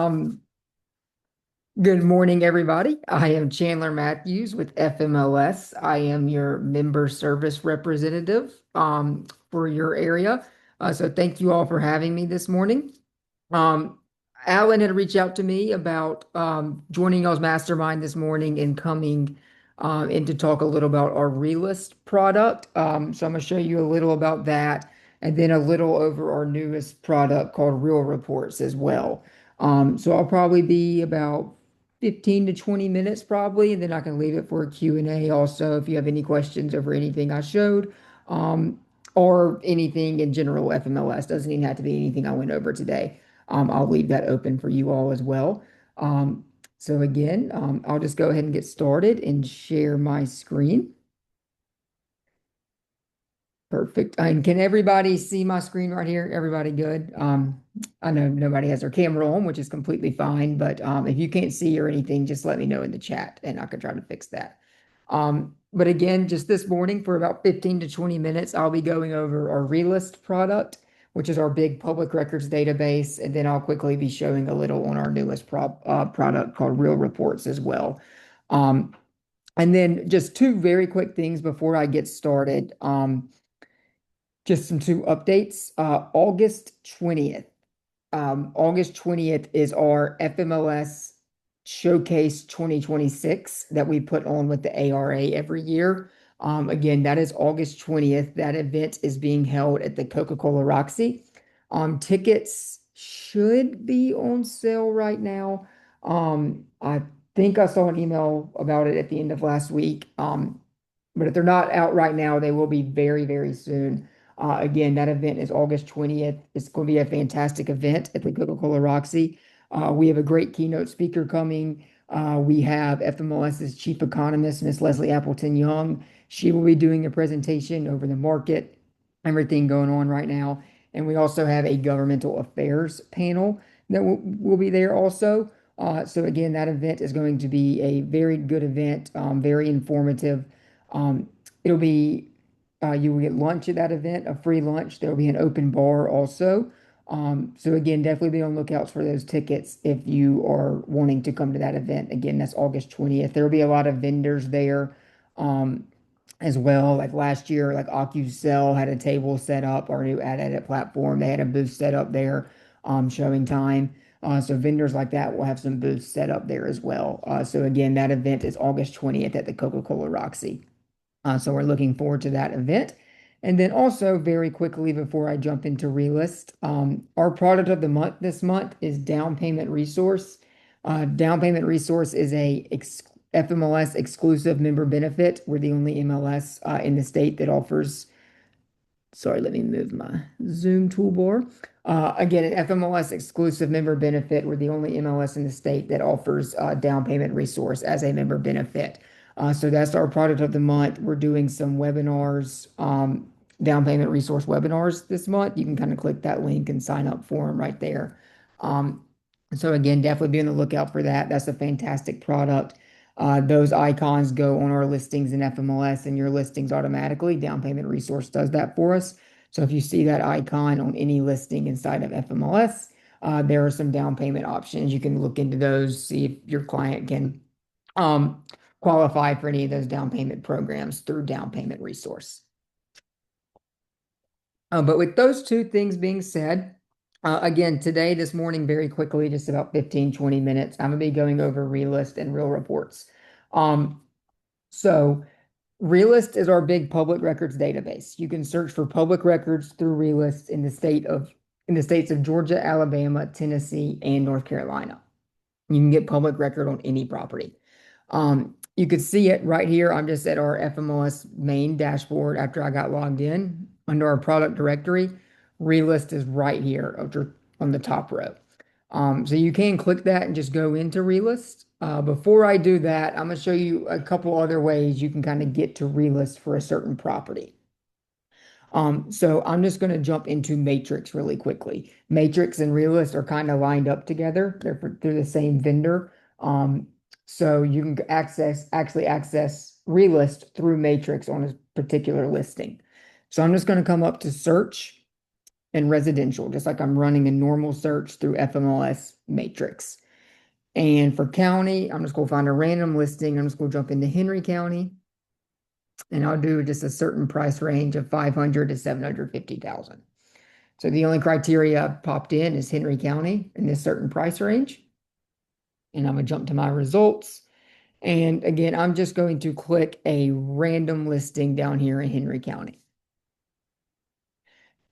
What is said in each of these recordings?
Um, Good morning, everybody. I am Chandler Matthews with FMLS. I am your member service representative for your area. So thank you all for having me this morning. Um, Alan had reached out to me about joining y'all's mastermind this morning and coming in to talk a little about our Realist product. So I'm going to show you a little about that and then a little over our newest product called Real Reports as well. So I'll probably be about 15 to 20 minutes probably, and then I can leave it for a Q&A also if you have any questions over anything I showed. Or anything in general FMLS. Doesn't even have to be anything I went over today. I'll leave that open for you all as well. So again, I'll just go ahead and get started and share my screen. Perfect. And can everybody see my screen right here? Everybody good? I know nobody has their camera on, which is completely fine, but if you can't see or anything, just let me know in the chat and I can try to fix that. But again, just this morning for about 15 to 20 minutes, I'll be going over our Realist product, which is our big public records database, and then I'll quickly be showing a little on our newest product called Real Reports as well. And then just two very quick things before I get started. Just some two updates. August 20th is our FMLS Showcase 2026 that we put on with the ARA every year. Again, that is August 20th. That event is being held at the Coca-Cola Roxy. Tickets should be on sale right now. I think I saw an email about it at the end of last week. But if they're not out right now, they will be very, very soon. Again, that event is August 20th. It's going to be a fantastic event at the Coca-Cola Roxy. We have a great keynote speaker coming. We have FMLS's chief economist, Miss Leslie Appleton Young. She will be doing a presentation over the market, everything going on right now. And we also have a governmental affairs panel that will be there also. So again, that event is going to be a very good event, very informative. Um, it'll be you will get lunch at that event, a free lunch. There will be an open bar also. So again, definitely be on lookouts for those tickets if you are wanting to come to that event. Again, that's August 20th. There will be a lot of vendors there as well. Like last year, like OcuCell had a table set up, our new ad edit platform. They had a booth set up there showing time. So vendors like that will have some booths set up there as well. So again, that event is August 20th at the Coca-Cola Roxy. So we're looking forward to that event. And then also very quickly before I jump into Relist, our product of the month this month is Down Payment Resource. Down Payment Resource is a FMLS exclusive member benefit. We're the only MLS in the state that offers. Sorry, let me move my Zoom toolbar. Again, an FMLS exclusive member benefit. We're the only MLS in the state that offers Down Payment Resource as a member benefit. So that's our product of the month. We're doing some webinars, Down Payment Resource webinars this month. You can kind of click that link and sign up for them right there. So again, definitely be on the lookout for that. That's a fantastic product. Those icons go on our listings in FMLS and your listings automatically. Down Payment Resource does that for us. So if you see that icon on any listing inside of FMLS, there are some down payment options. You can look into those, see if your client can qualify for any of those down payment programs through Down Payment Resource. But with those two things being said, again, today, this morning, very quickly, just about 15, 20 minutes, I'm going to be going over Realist and Real Reports. So Realist is our big public records database. You can search for public records through Realist in the states of Georgia, Alabama, Tennessee, and North Carolina. You can get public record on any property. You could see it right here. I'm just at our FMLS main dashboard after I got logged in. Under our product directory, Relist is right here on the top row. So you can click that and just go into Relist. Before I do that, I'm going to show you a couple other ways you can kind of get to Relist for a certain property. So I'm just going to jump into Matrix really quickly. Matrix and Realist are kind of lined up together. They're the same vendor. So you can actually access Realist through Matrix on a particular listing. So I'm just going to come up to search. and residential, just like I'm running a normal search through FMLS Matrix. And for county, I'm just going to find a random listing. I'm just going to jump into Henry County, and I'll do just a certain price range of 500 to 750,000. So the only criteria I've popped in is Henry County in this certain price range. And I'm going to jump to my results. And again, I'm just going to click a random listing down here in Henry County.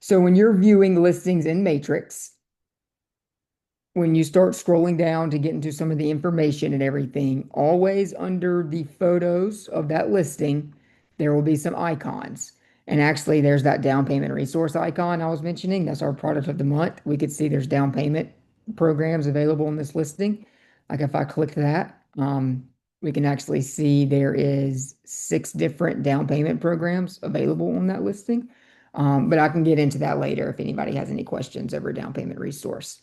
So when you're viewing listings in Matrix, when you start scrolling down to get into some of the information and everything, always under the photos of that listing, there will be some icons. And actually, there's that down payment resource icon I was mentioning. That's our product of the month. We could see there's down payment programs available in this listing. Like if I click that, we can actually see there is 6 different down payment programs available on that listing. But I can get into that later if anybody has any questions over down payment resource.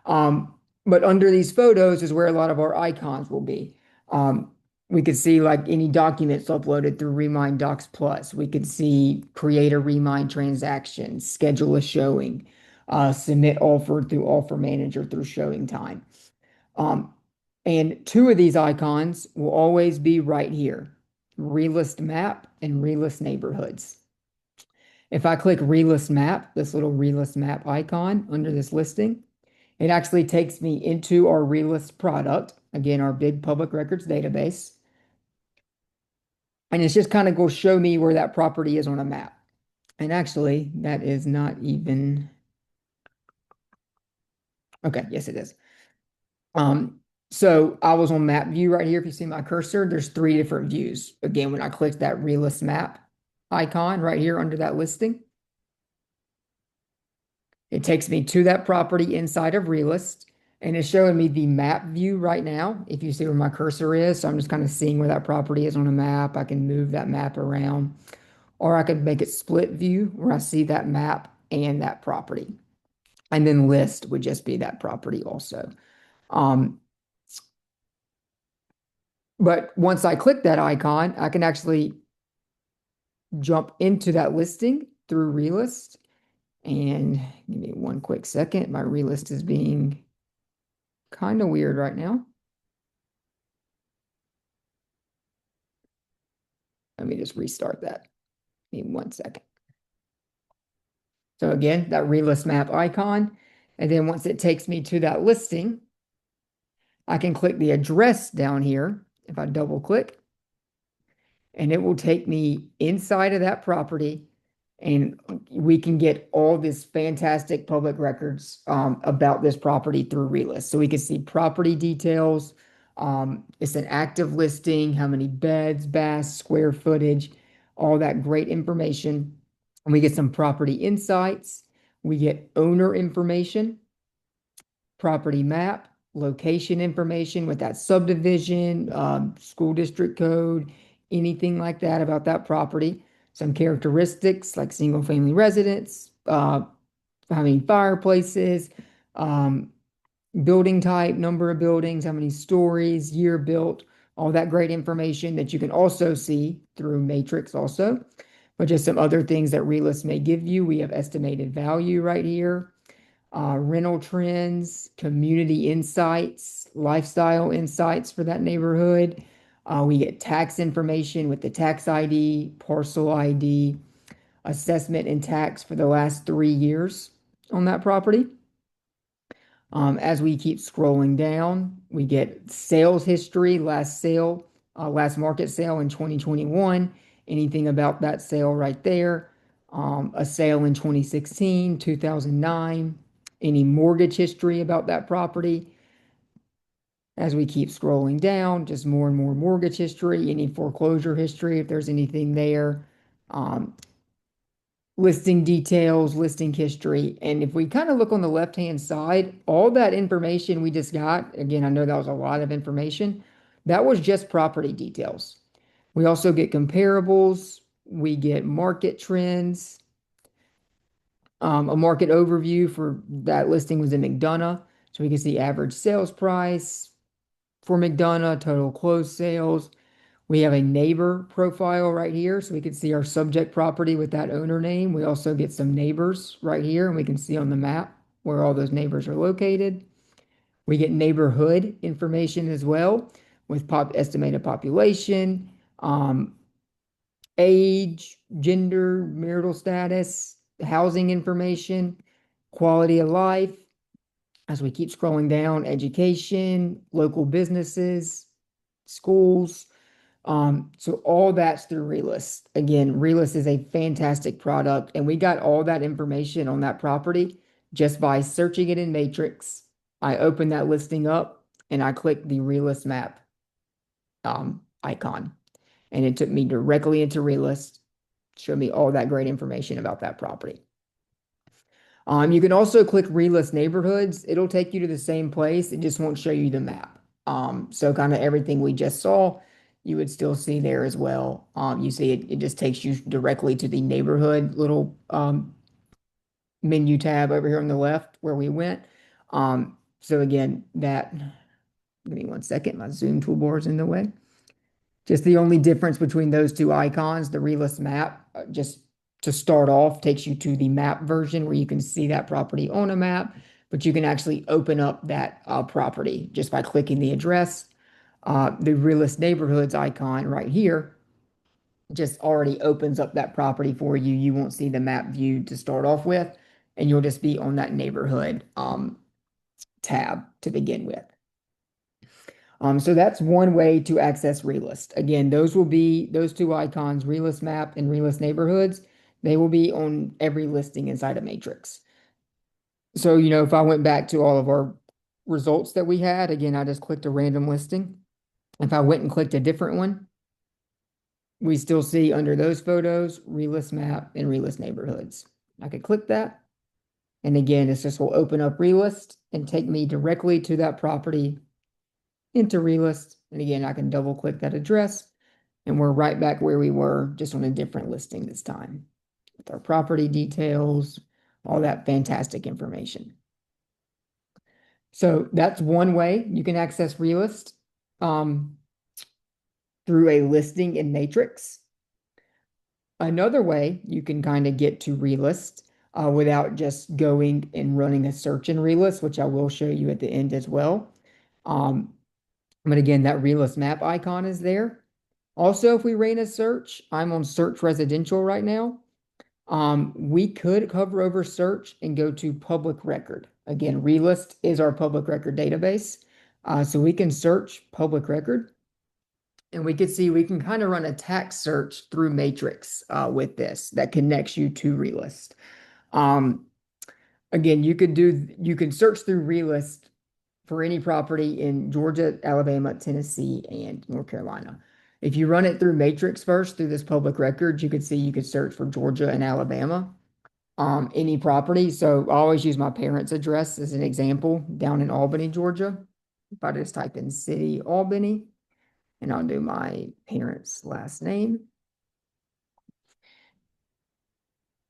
But under these photos is where a lot of our icons will be. We could see like any documents uploaded through Remind Docs Plus. We could see create a Remind transaction, schedule a showing, submit offer through Offer Manager through showing time. And 2 of these icons will always be right here, Relist Map and Relist Neighborhoods. If I click Relist Map, this little Relist Map icon under this listing, it actually takes me into our Realist product, again, our big public records database. And it's just kind of going to show me where that property is on a map. And actually, that is not even, okay, yes, it is. So I was on map view right here. If you see my cursor, there's 3 different views. Again, when I click that Realist map icon right here under that listing, it takes me to that property inside of Realist, and it's showing me the map view right now. If you see where my cursor is, so I'm just kind of seeing where that property is on a map. I can move that map around, or I could make it split view where I see that map and that property. And then list would just be that property also. But once I click that icon, I can actually jump into that listing through Realist. And give me one quick second. My Realist is being kind of weird right now. Let me just restart that. Give me one second. So again, that Realist map icon. And then once it takes me to that listing, I can click the address down here. If I double click, and it will take me inside of that property, and we can get all this fantastic public records about this property through Realist. So we can see property details. It's an active listing, how many beds, baths, square footage, all that great information. And we get some property insights. We get owner information, property map, location information with that subdivision, school district code, anything like that about that property. Some characteristics like single family residence, how many fireplaces, building type, number of buildings, how many stories, year built, all that great information that you can also see through Matrix also. But just some other things that Realist may give you. We have estimated value right here, rental trends, community insights, lifestyle insights for that neighborhood. We get tax information with the tax ID, parcel ID, assessment and tax for the last 3 years on that property. As we keep scrolling down, we get sales history, last sale, last market sale in 2021, anything about that sale right there. A sale in 2016, 2009, any mortgage history about that property. As we keep scrolling down, just more and more mortgage history, any foreclosure history, if there's anything there. Listing details, listing history. And if we kind of look on the left-hand side, all that information we just got, again, I know that was a lot of information. That was just property details. We also get comparables. We get market trends. A market overview for that listing was in McDonough. So we can see average sales price for McDonough, total closed sales. We have a neighbor profile right here, so we can see our subject property with that owner name. We also get some neighbors right here, and we can see on the map where all those neighbors are located. We get neighborhood information as well with estimated population, age, gender, marital status, housing information, quality of life. As we keep scrolling down, education, local businesses, schools. So all that's through Realist. Again, Realist is a fantastic product, and we got all that information on that property just by searching it in Matrix. I open that listing up and I click the Realist map icon, and it took me directly into Realist, showed me all that great information about that property. You can also click Realist Neighborhoods. It'll take you to the same place. It just won't show you the map. So kind of everything we just saw, you would still see there as well. You see it just takes you directly to the neighborhood little menu tab over here on the left where we went. So again, give me 1 second, my Zoom toolbar is in the way. Just the only difference between those two icons, the Realist map, just to start off, takes you to the map version where you can see that property on a map, but you can actually open up that property just by clicking the address. The Realist Neighborhoods icon right here just already opens up that property for you. You won't see the map view to start off with, and you'll just be on that neighborhood tab to begin with. So that's one way to access Realist. Again, those will be those two icons, Realist Map and Realist Neighborhoods. They will be on every listing inside of Matrix. So, if I went back to all of our results that we had, again, I just clicked a random listing. If I went and clicked a different one, we still see under those photos, Realist Map and Realist Neighborhoods. I could click that. And again, this just will open up Realist and take me directly to that property into Realist. And again, I can double click that address and we're right back where we were, just on a different listing this time with our property details, all that fantastic information. So that's one way you can access Realist through a listing in Matrix. Another way you can kind of get to Realist without just going and running a search in Realist, which I will show you at the end as well. But again, that Realist map icon is there. Also, if we ran a search, I'm on search residential right now. We could cover over search and go to public record. Again, Realist is our public record database. So we can search public record and we can see we can kind of run a tax search through Matrix with this that connects you to Realist. Again, you can search through Realist for any property in Georgia, Alabama, Tennessee, and North Carolina. If you run it through Matrix first, through this public record, you could see you could search for Georgia and Alabama, any property. So I always use my parents' address as an example down in Albany, Georgia. If I just type in city Albany, and I'll do my parents' last name.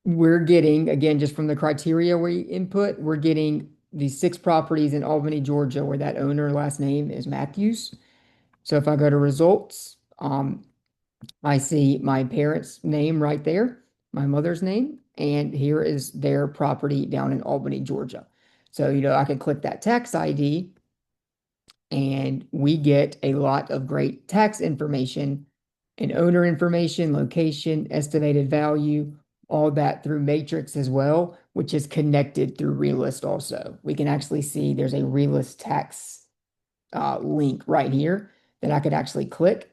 We're getting, again, just from the criteria we input, we're getting these 6 properties in Albany, Georgia, where that owner last name is Matthews. So if I go to results, I see my parents' name right there, my mother's name, and here is their property down in Albany, Georgia. So, I could click that tax ID and we get a lot of great tax information and owner information, location, estimated value, all that through Matrix as well, which is connected through Realist also. We can actually see there's a Realist tax link right here that I could actually click.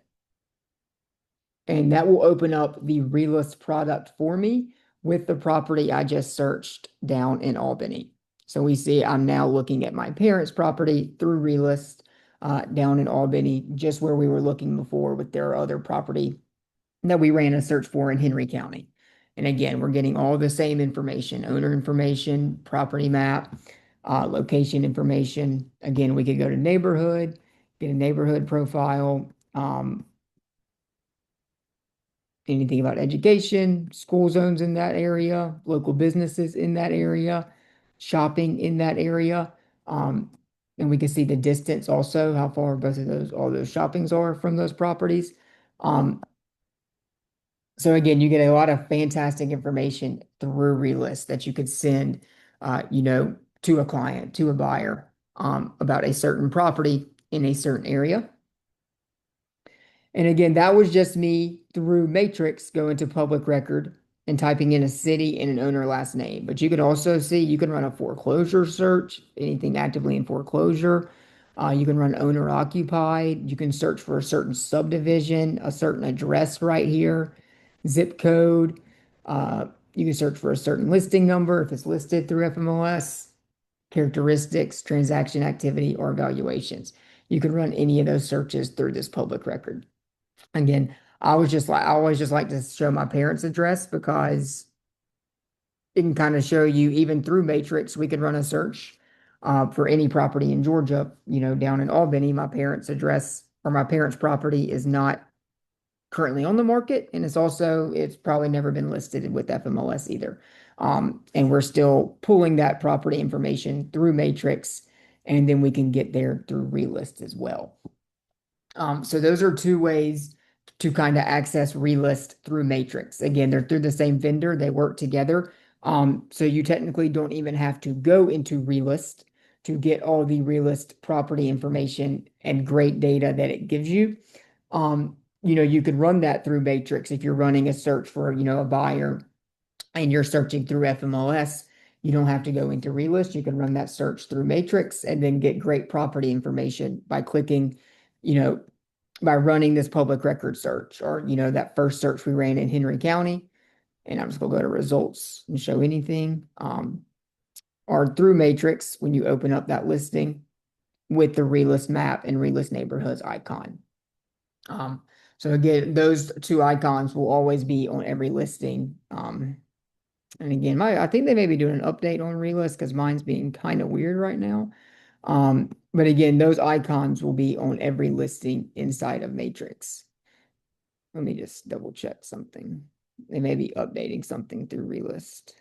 And that will open up the Realist product for me with the property I just searched down in Albany. So we see I'm now looking at my parents' property through Realist down in Albany, just where we were looking before with their other property that we ran a search for in Henry County. And again, we're getting all the same information, owner information, property map, location information. Again, we could go to neighborhood, get a neighborhood profile, anything about education, school zones in that area, local businesses in that area, shopping in that area. And we can see the distance also, how far both of all those shoppings are from those properties. Um, so again, you get a lot of fantastic information through Relist that you could send, to a client, to a buyer, about a certain property in a certain area. And again, that was just me through Matrix going to public record and typing in a city and an owner last name. But you can also see you can run a foreclosure search, anything actively in foreclosure. You can run owner occupied. You can search for a certain subdivision, a certain address right here, zip code. Uh, you can search for a certain listing number if it's listed through FMLS, characteristics, transaction activity, or evaluations. You can run any of those searches through this public record. Again, I always just like to show my parents' address because it can kind of show you even through Matrix, we could run a search for any property in Georgia, down in Albany. My parents' address or my parents' property is not currently on the market, and it's probably never been listed with FMLS either. And we're still pulling that property information through Matrix, and then we can get there through Relist as well. So those are two ways to kind of access Relist through Matrix. Again, they're through the same vendor, they work together. So you technically don't even have to go into Relist to get all the Relist property information and great data that it gives you. You could run that through Matrix if you're running a search for, a buyer and you're searching through FMLS. You don't have to go into Relist. You can run that search through Matrix and then get great property information by clicking, you know, by running this public record search or, that first search we ran in Henry County. And I'm just gonna go to results and show anything. Or through Matrix when you open up that listing with the Relist map and Relist neighborhoods icon. So again, those two icons will always be on every listing. And again, I think they may be doing an update on Relist because mine's being kind of weird right now. But again, those icons will be on every listing inside of Matrix. Let me just double check something. They may be updating something through Relist.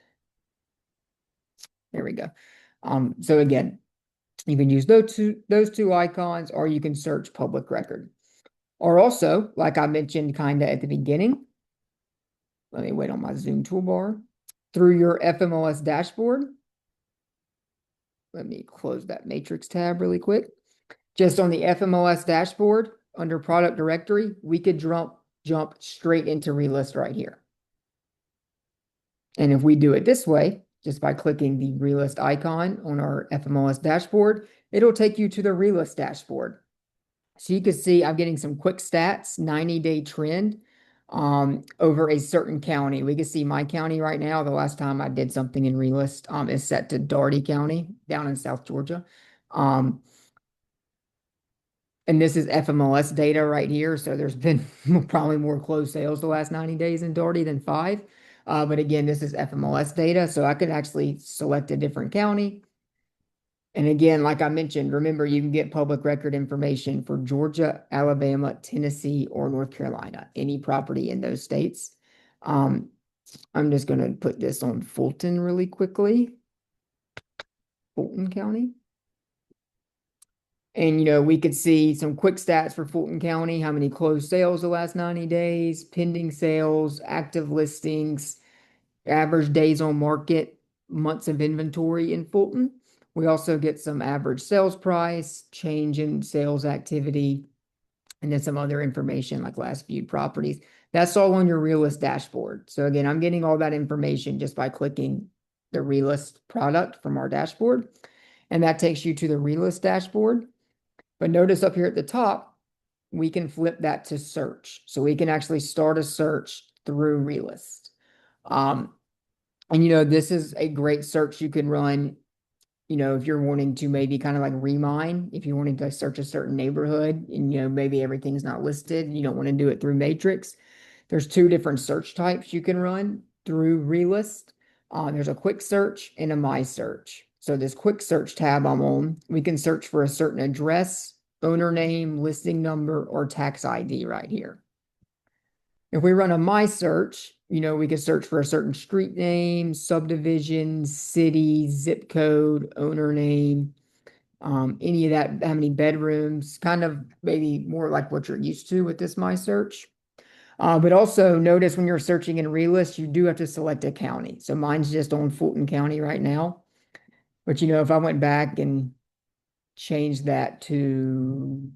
There we go. So again, you can use those two icons, or you can search public record. Or also, like I mentioned kind of at the beginning, let me wait on my Zoom toolbar, through your FMLS dashboard. Let me close that Matrix tab really quick. Just on the FMLS dashboard, under product directory, we could jump straight into Relist right here. And if we do it this way, just by clicking the Relist icon on our FMLS dashboard, it'll take you to the Relist dashboard. So you can see I'm getting some quick stats, 90-day trend over a certain county. We can see my county right now. The last time I did something in Relist is set to Dougherty County down in South Georgia. And this is FMLS data right here. So there's been probably more closed sales the last 90 days in Dougherty than 5. But again, this is FMLS data. So I could actually select a different county. And again, like I mentioned, remember you can get public record information for Georgia, Alabama, Tennessee, or North Carolina, any property in those states. I'm just going to put this on Fulton really quickly. Fulton County. And, we could see some quick stats for Fulton County, how many closed sales the last 90 days, pending sales, active listings, average days on market, months of inventory in Fulton. We also get some average sales price, change in sales activity, and then some other information like last viewed properties. That's all on your Realist dashboard. So again, I'm getting all that information just by clicking the Realist product from our dashboard. And that takes you to the Realist dashboard. But notice up here at the top, we can flip that to search. So we can actually start a search through Realist. And this is a great search you can run, if you're wanting to maybe kind of like remine, if you're wanting to search a certain neighborhood and, maybe everything's not listed, you don't want to do it through Matrix. There's two different search types you can run through Realist. There's a quick search and a my search. So this quick search tab I'm on, we can search for a certain address, owner name, listing number, or tax ID right here. If we run a my search, we could search for a certain street name, subdivision, city, zip code, owner name, any of that, how many bedrooms, kind of maybe more like what you're used to with this my search. But also notice when you're searching in Realist, you do have to select a county. So mine's just on Fulton County right now. But if I went back and changed that to,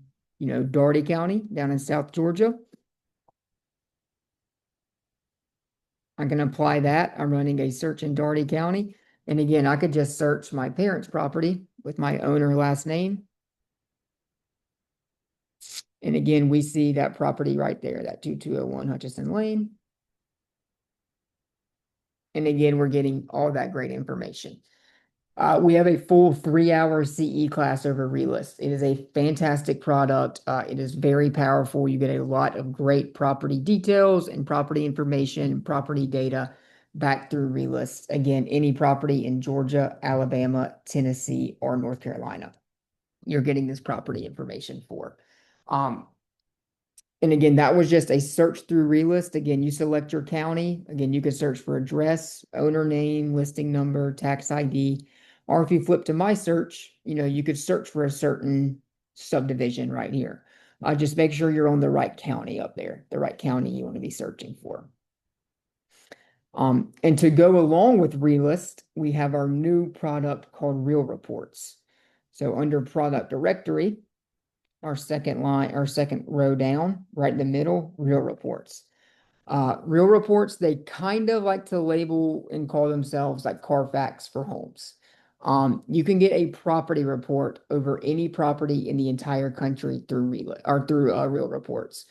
Dougherty County down in South Georgia, I can apply that. I'm running a search in Dougherty County. And again, I could just search my parents' property with my owner last name. And again, we see that property right there, that 2201 Hutchison Lane. And again, we're getting all that great information. We have a full 3-hour CE class over Relist. It is a fantastic product. It is very powerful. You get a lot of great property details and property information, property data back through Relist. Again, any property in Georgia, Alabama, Tennessee, or North Carolina, you're getting this property information for. And again, that was just a search through Relist. Again, you select your county. Again, you could search for address, owner name, listing number, tax ID. Or if you flip to my search, you could search for a certain subdivision right here. Just make sure you're on the right county up there, the right county you want to be searching for. And to go along with Realist, we have our new product called Real Reports. So under product directory, our second line, our second row down, right in the middle, Real Reports. Real Reports, they kind of like to label and call themselves like Carfax for homes. You can get a property report over any property in the entire country through Real Reports.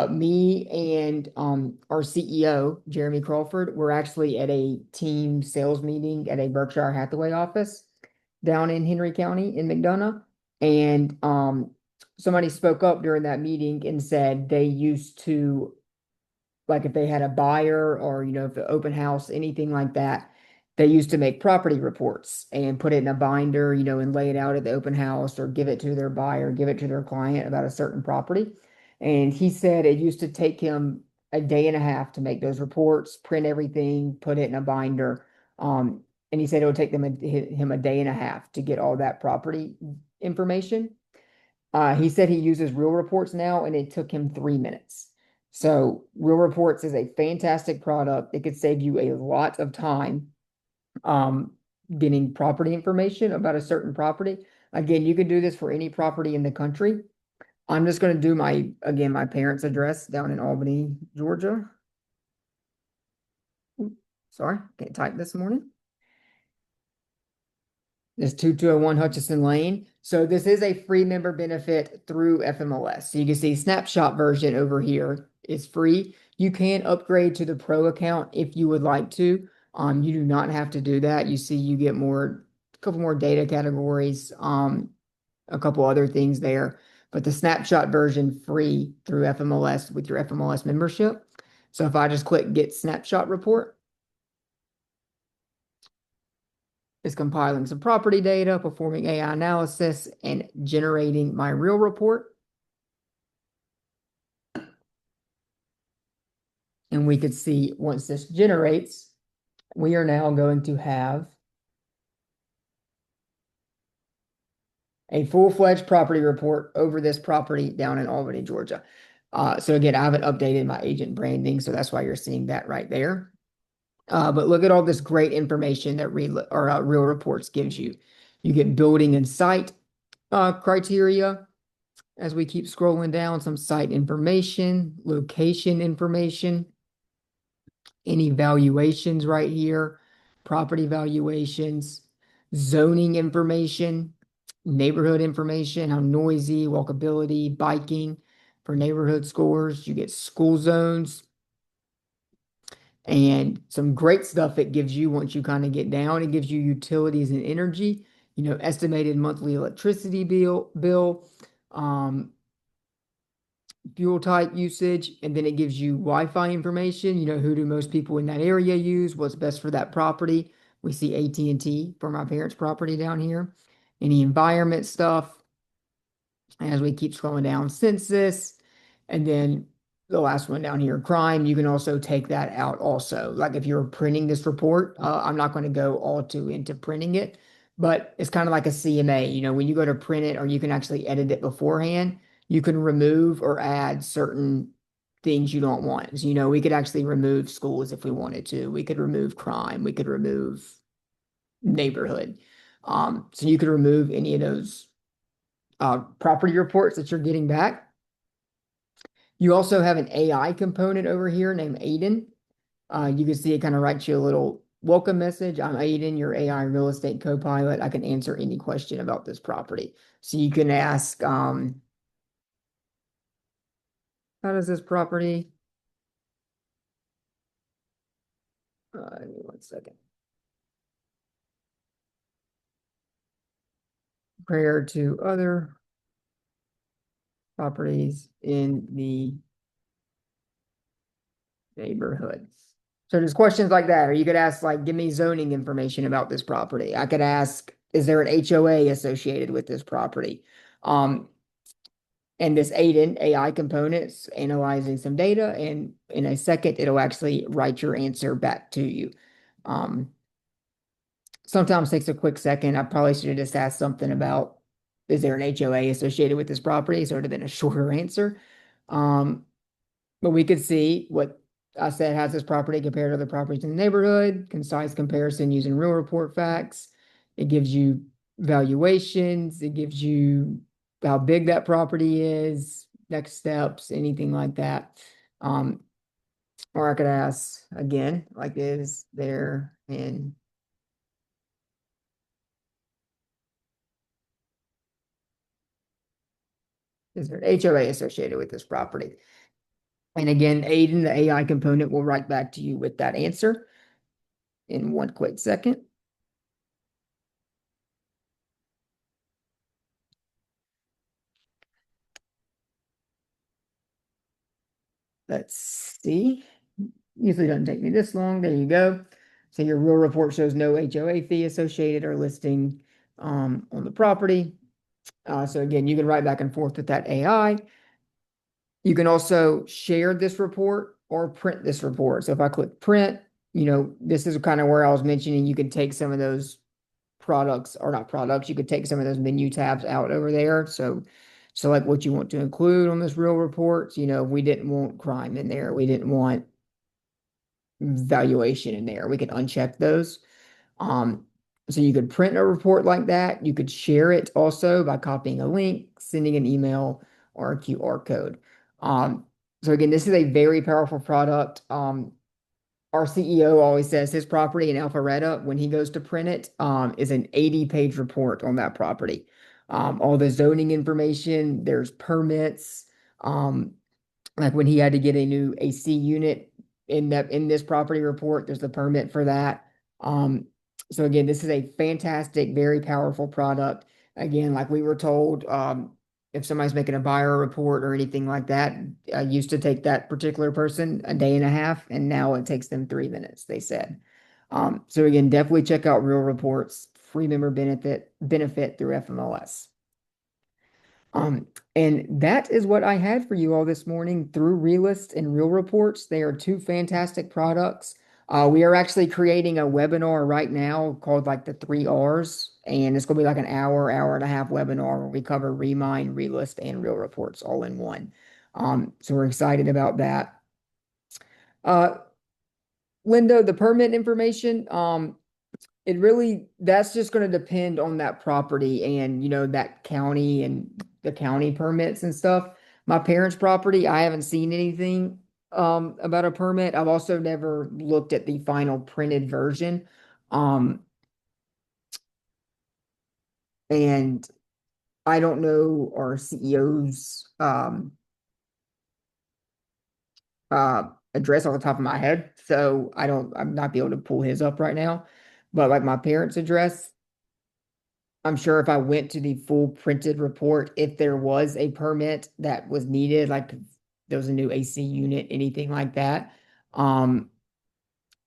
Me and our CEO, Jeremy Crawford, were actually at a team sales meeting at a Berkshire Hathaway office down in Henry County in McDonough. And somebody spoke up during that meeting and said they used to, like if they had a buyer or, if the open house, anything like that, they used to make property reports and put it in a binder, and lay it out at the open house or give it to their buyer, give it to their client about a certain property. And he said it used to take him a day and a half to make those reports, print everything, put it in a binder. And he said it would take him a day and a half to get all that property information. He said he uses Real Reports now, and it took him 3 minutes. So Real Reports is a fantastic product. It could save you a lot of time getting property information about a certain property. Again, you can do this for any property in the country. I'm just going to do my parents' address down in Albany, Georgia. Sorry, can't type this morning. This 2201 Hutchison Lane. So this is a free member benefit through FMLS. So you can see snapshot version over here is free. You can upgrade to the pro account if you would like to. You do not have to do that. You see you get a couple more data categories, a couple other things there. But the snapshot version free through FMLS with your FMLS membership. So if I just click get snapshot report, is compiling some property data, performing AI analysis, and generating my real report. And we could see once this generates, we are now going to have a full-fledged property report over this property down in Albany, Georgia. So again, I haven't updated my agent branding, so that's why you're seeing that right there. But look at all this great information that Real Reports gives you. You get building and site criteria. As we keep scrolling down, some site information, location information, any valuations right here, property valuations, zoning information, neighborhood information, how noisy, walkability, biking for neighborhood scores. You get school zones, and some great stuff it gives you once you kind of get down. It gives you utilities and energy, estimated monthly electricity bill, fuel type usage, and then it gives you Wi-Fi information. Who do most people in that area use? What's best for that property? We see AT&T for my parents' property down here. Any environment stuff. As we keep scrolling down, census, and then the last one down here, crime. You can also take that out also. Like if you're printing this report, I'm not going to go all too into printing it, but it's kind of like a CMA. When you go to print it, or you can actually edit it beforehand, you can remove or add certain things you don't want. So, we could actually remove schools if we wanted to. We could remove crime. We could remove neighborhood. So you could remove any of those property reports that you're getting back. You also have an AI component over here named Aiden. You can see it kind of writes you a little welcome message. I'm Aiden, your AI real estate co-pilot. I can answer any question about this property. So you can ask, how does this property, give me one second, compared to other properties in the neighborhood. So there's questions like that, or you could ask, like, give me zoning information about this property. I could ask, is there an HOA associated with this property? Um, and this Aiden AI components analyzing some data, and in a second, it'll actually write your answer back to you. Um, Sometimes takes a quick second. I probably should have just asked something about, is there an HOA associated with this property? So it would have been a shorter answer. Um, but we could see what I said has this property compared to other properties in the neighborhood, concise comparison using real report facts. It gives you valuations. It gives you how big that property is, next steps, anything like that. Um, or I could ask again, like, is there an HOA associated with this property? And again, Aiden, the AI component, will write back to you with that answer in one quick second. Let's see. Usually doesn't take me this long. There you go. So your real report shows no HOA fee associated or listing on the property. So again, you can write back and forth with that AI. You can also share this report or print this report. So if I click print, this is kind of where I was mentioning you can take some of those products, or not products, you could take some of those menu tabs out over there. So select what you want to include on this real report. We didn't want crime in there. We didn't want valuation in there. We could uncheck those. Um, so you could print a report like that. You could share it also by copying a link, sending an email, or a QR code. So again, this is a very powerful product. Our CEO always says his property in Alpharetta, when he goes to print it, is an 80-page report on that property. All the zoning information, there's permits, um, like when he had to get a new AC unit in this property report, there's the permit for that. Um, so again, this is a fantastic, very powerful product. Again, like we were told, if somebody's making a buyer report or anything like that, I used to take that particular person a day and a half, and now it takes them 3 minutes, they said. So again, definitely check out Real Reports, free member benefit through FMLS. Um, and that is what I had for you all this morning through Realist and Real Reports. They are two fantastic products. We are actually creating a webinar right now called like the 3 Rs, and it's going to be like an hour and a half webinar where we cover Remind, Realist, and Real Reports all in one. So we're excited about that. Uh, Linda, the permit information, that's just going to depend on that property and, that county and the county permits and stuff. My parents' property, I haven't seen anything about a permit. I've also never looked at the final printed version. Um, and I don't know our CEO's address off the top of my head, so I'm not be able to pull his up right now. But like my parents' address, I'm sure if I went to the full printed report, if there was a permit that was needed, like there was a new AC unit, anything like that, um,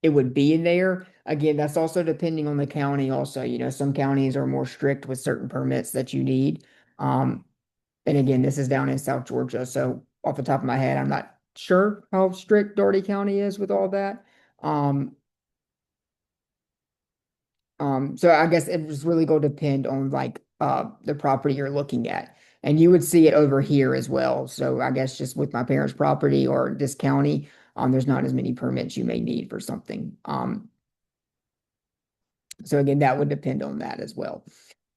it would be in there. Again, that's also depending on the county also. Some counties are more strict with certain permits that you need. Um, and again, this is down in South Georgia, so off the top of my head, I'm not sure how strict Dougherty County is with all that. Um, so I guess it just really go depend on like the property you're looking at. And you would see it over here as well. So I guess just with my parents' property or this county, there's not as many permits you may need for something. So again, that would depend on that as well.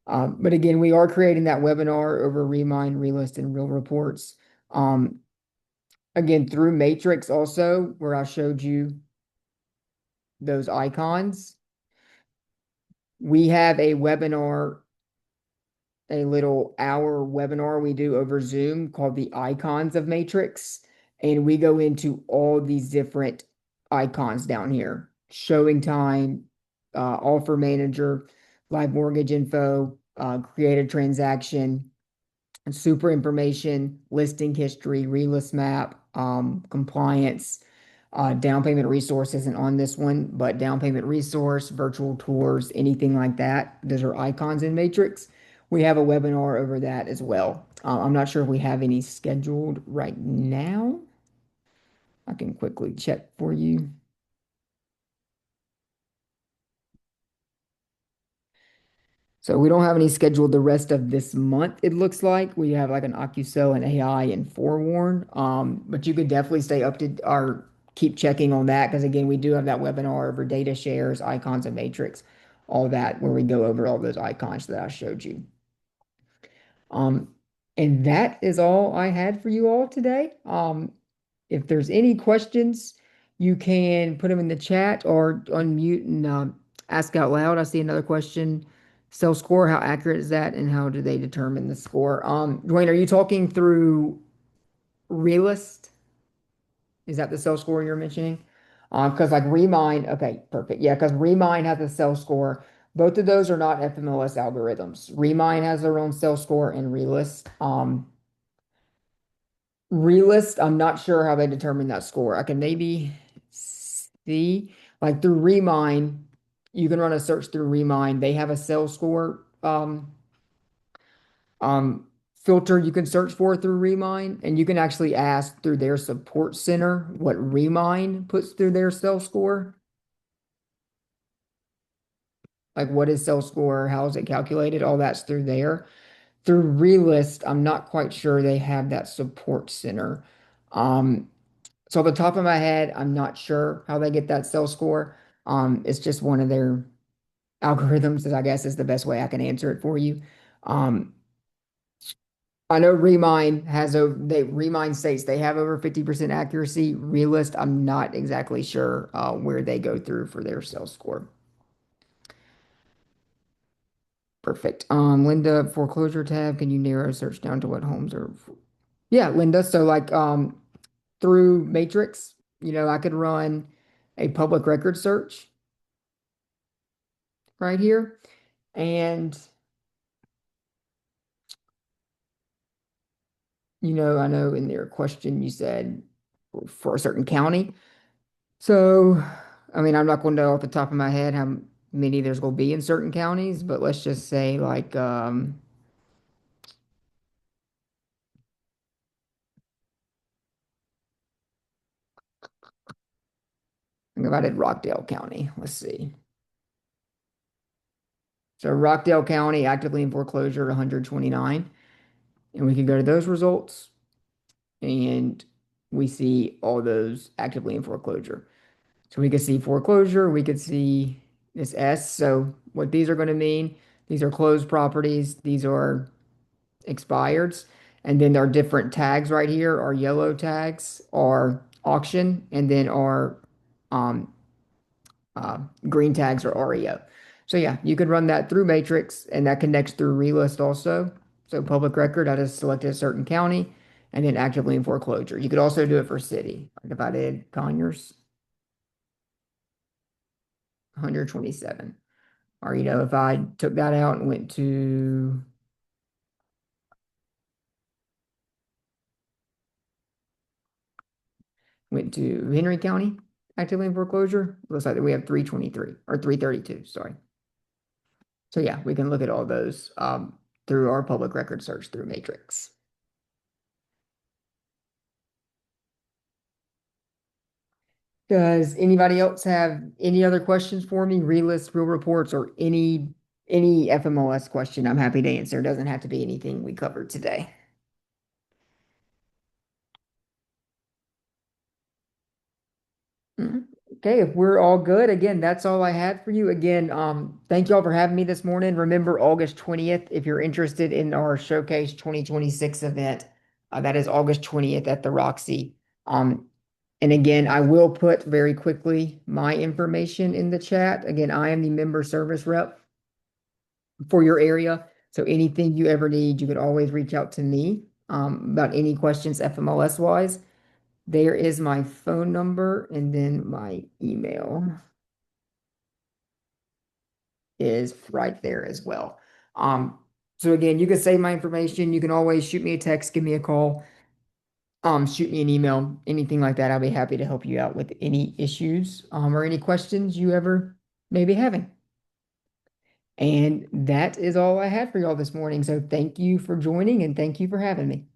But again, we are creating that webinar over Remind, Realist, and Real Reports. Um, again, through Matrix also, where I showed you those icons, we have a webinar, a little hour webinar we do over Zoom called the Icons of Matrix. And we go into all these different icons down here, showing time, offer manager, live mortgage info, create a transaction, super information, listing history, relist map, compliance, down payment resource isn't on this one, but down payment resource, virtual tours, anything like that. Those are icons in Matrix. We have a webinar over that as well. I'm not sure if we have any scheduled right now. I can quickly check for you. So we don't have any scheduled the rest of this month, it looks like. We have like an OcuSell and AI and Forewarn. But you could definitely stay up to or keep checking on that because again, we do have that webinar over data shares, icons and matrix, all that where we go over all those icons that I showed you. Um, and that is all I had for you all today. If there's any questions, you can put them in the chat or unmute and ask out loud. I see another question. Cell score, how accurate is that, and how do they determine the score? Dwayne, are you talking through Realist? Is that the cell score you're mentioning? Because like Remind, okay, perfect. Yeah, because Remind has a cell score. Both of those are not FMLS algorithms. Remind has their own cell score and Realist. Realist, I'm not sure how they determine that score. I can maybe see, like through Remind, you can run a search through Remind. They have a sales score um, filter you can search for through Remind, and you can actually ask through their support center what Remind puts through their sales score. Like what is sales score? How is it calculated? All that's through there. Through Realist, I'm not quite sure they have that support center. Um, So off the top of my head, I'm not sure how they get that cell score. It's just one of their algorithms that I guess is the best way I can answer it for you. Um, I know Remind has a they Remind states they have over 50% accuracy. Realist, I'm not exactly sure where they go through for their cell score. Perfect. Linda, foreclosure tab, can you narrow search down to what homes are? Yeah, Linda. So like through Matrix, I could run a public record search right here. And, I know in your question you said for a certain county. So, I mean, I'm not going to know off the top of my head how many there's going to be in certain counties, but let's just say like, think about it, Rockdale County. Let's see. So Rockdale County actively in foreclosure 129. And we can go to those results and we see all those actively in foreclosure. So we could see foreclosure, we could see this S. So what these are going to mean, these are closed properties, these are expireds, and then there are different tags right here. Our yellow tags are auction, and then our um, green tags are REO. So yeah, you could run that through Matrix, and that connects through Relist also. So public record, I just selected a certain county, and then actively in foreclosure. You could also do it for city. Like if I did Conyers, 127. Or, if I took that out and went to Henry County, actively in foreclosure, looks like we have 323 or 332, sorry. So yeah, we can look at all those through our public record search through Matrix. Does anybody else have any other questions for me? Realist, real reports, or any FMLS question, I'm happy to answer. It doesn't have to be anything we covered today. Mhm. Okay, if we're all good, again, that's all I had for you. Again, thank you all for having me this morning. Remember August 20th, if you're interested in our Showcase 2026 event, that is August 20th at the Roxy. Um, and again, I will put very quickly my information in the chat. Again, I am the member service rep for your area. So anything you ever need, you could always reach out to me about any questions FMLS wise. There is my phone number, and then my email is right there as well. Um, so again, you can save my information. You can always shoot me a text, give me a call, shoot me an email, anything like that. I'll be happy to help you out with any issues, or any questions you ever may be having. And that is all I had for y'all this morning. So thank you for joining and thank you for having me.